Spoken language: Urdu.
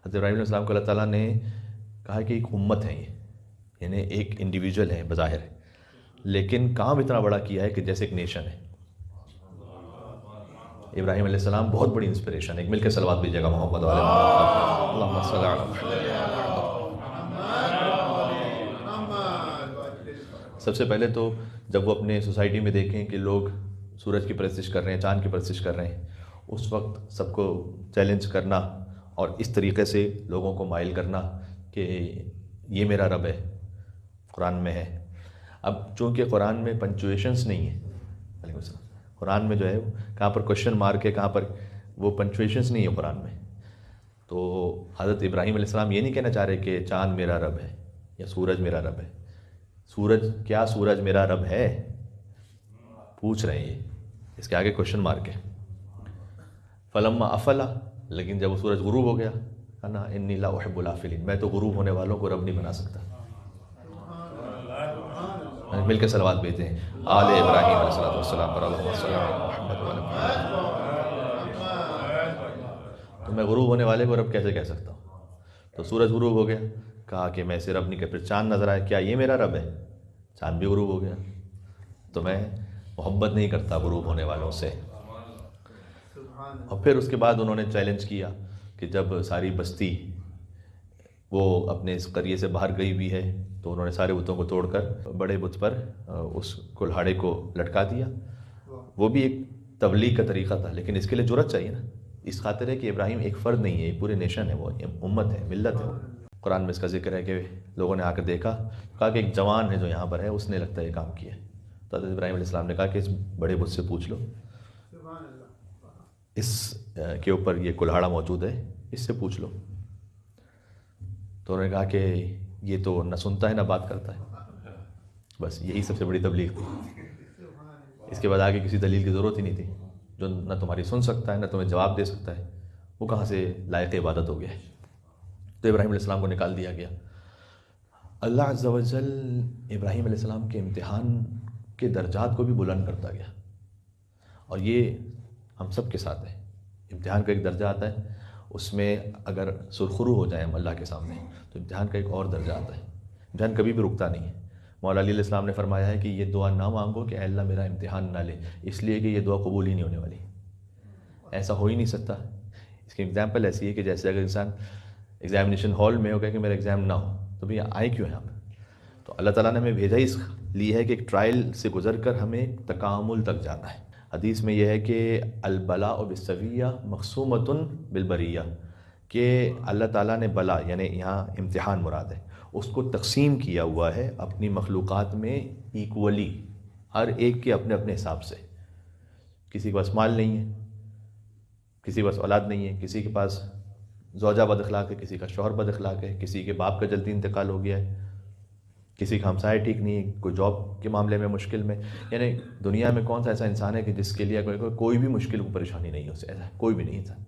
حضرت ابراہیم علیہ السلام کو اللہ تعالیٰ نے کہا کہ ایک امت ہے، یہ یعنی ایک انڈیویجول ہے بظاہر، لیکن کام اتنا بڑا کیا ہے کہ جیسے ایک نیشن ہے۔ ابراہیم علیہ السلام بہت بڑی انسپریشن ہے۔ ایک مل کے صلوات بھیجیے گا محمد والے محمد، اللہم صلی علی محمد۔ سب سے پہلے تو جب وہ اپنے سوسائٹی میں دیکھیں کہ لوگ سورج کی پرستش کر رہے ہیں، چاند کی پرستش کر رہے ہیں، اس وقت سب کو چیلنج کرنا اور اس طریقے سے لوگوں کو مائل کرنا کہ یہ میرا رب ہے، قرآن میں ہے۔ اب چونکہ قرآن میں پنچویشنز نہیں ہیں، علیکم السلام، قرآن میں جو ہے کہاں پر کوشچن مارک ہے، کہاں پر وہ پنچویشنز نہیں ہے قرآن میں، تو حضرت ابراہیم علیہ السلام یہ نہیں کہنا چاہ رہے کہ چاند میرا رب ہے یا سورج میرا رب ہے۔ سورج کیا سورج میرا رب ہے پوچھ رہے ہیں، یہ اس کے آگے کوشچن مارک ہے۔ فلما افلا، لیکن جب وہ سورج غروب ہو گیا، انا انی لا احب الافلین، میں تو غروب ہونے والوں کو رب نہیں بنا سکتا۔ مل کے صلوات بھیجتے ہیں آل ابراہیم علیہ السلام پر، اللہم صلی علی محمد وعلی محمد۔ تو میں غروب ہونے والے کو رب کیسے کہہ سکتا ہوں؟ تو سورج غروب ہو گیا، کہا کہ میں اسے رب نہیں کہ، پھر چاند نظر آیا، کیا یہ میرا رب ہے؟ چاند بھی غروب ہو گیا، تو میں محبت نہیں کرتا غروب ہونے والوں سے۔ اور پھر اس کے بعد انہوں نے چیلنج کیا کہ جب ساری بستی وہ اپنے اس قریے سے باہر گئی ہوئی ہے، تو انہوں نے سارے بتوں کو توڑ کر بڑے بت پر اس کلہاڑے کو لٹکا دیا۔ وہ بھی ایک تبلیغ کا طریقہ تھا، لیکن اس کے لیے جرأت چاہیے نا، اس خاطر ہے کہ ابراہیم ایک فرد نہیں ہے، ایک پورے نیشن ہے، وہ امت ہے، ملت ہے۔ قرآن میں اس کا ذکر ہے کہ لوگوں نے آ کر دیکھا، کہا کہ ایک جوان ہے جو یہاں پر ہے، اس نے لگتا ہے یہ کام کیا ہے۔ تو حضرت ابراہیم علیہ السلام نے کہا کہ اس بڑے بت سے پوچھ لو، اس کے اوپر یہ کلہاڑا موجود ہے، اس سے پوچھ لو۔ تو انہوں نے کہا کہ یہ تو نہ سنتا ہے نہ بات کرتا ہے، بس یہی سب سے بڑی تبلیغ تھی۔ اس کے بعد آگے کسی دلیل کی ضرورت ہی نہیں تھی، جو نہ تمہاری سن سکتا ہے نہ تمہیں جواب دے سکتا ہے، وہ کہاں سے لائق عبادت ہو گیا ہے۔ تو ابراہیم علیہ السلام کو نکال دیا گیا۔ اللہ عز و جل ابراہیم علیہ السلام کے امتحان کے درجات کو بھی بلند کرتا گیا، اور یہ ہم سب کے ساتھ ہے۔ امتحان کا ایک درجہ آتا ہے، اس میں اگر سرخرو ہو جائیں ہم اللہ کے سامنے، تو امتحان کا ایک اور درجہ آتا ہے۔ امتحان کبھی بھی رکتا نہیں ہے۔ مولا علی علیہ السلام نے فرمایا ہے کہ یہ دعا نہ مانگو کہ اے اللہ میرا امتحان نہ لے، اس لیے کہ یہ دعا قبول ہی نہیں ہونے والی، ایسا ہو ہی نہیں سکتا۔ اس کی اگزامپل ایسی ہے کہ جیسے اگر انسان ایگزامینیشن ہال میں ہو کہ میرا ایگزام نہ ہو، تو بھئی آئے کیوں ہیں ہم؟ تو اللہ تعالیٰ نے ہمیں بھیجا اس لیے ہے کہ ایک ٹرائل سے گزر کر ہمیں تکامل تک جانا ہے۔ حدیث میں یہ ہے کہ البلاء بالسویہ مقسومۃ بالبریہ، کہ اللہ تعالیٰ نے بلا یعنی یہاں امتحان مراد ہے، اس کو تقسیم کیا ہوا ہے اپنی مخلوقات میں ایکولی، ہر ایک کے اپنے اپنے حساب سے۔ کسی کے پاس مال نہیں ہے، کسی کے پاس اولاد نہیں ہے، کسی کے پاس زوجہ بد اخلاق ہے، کسی کا شوہر بد اخلاق ہے، کسی کے باپ کا جلدی انتقال ہو گیا ہے، کسی کا ہمسائے ٹھیک نہیں ہے، کوئی جاب کے معاملے میں مشکل میں، یعنی دنیا میں کون سا ایسا انسان ہے کہ جس کے لیے کوئی بھی مشکل کو پریشانی نہیں ہو، ایسا کوئی بھی نہیں انسان۔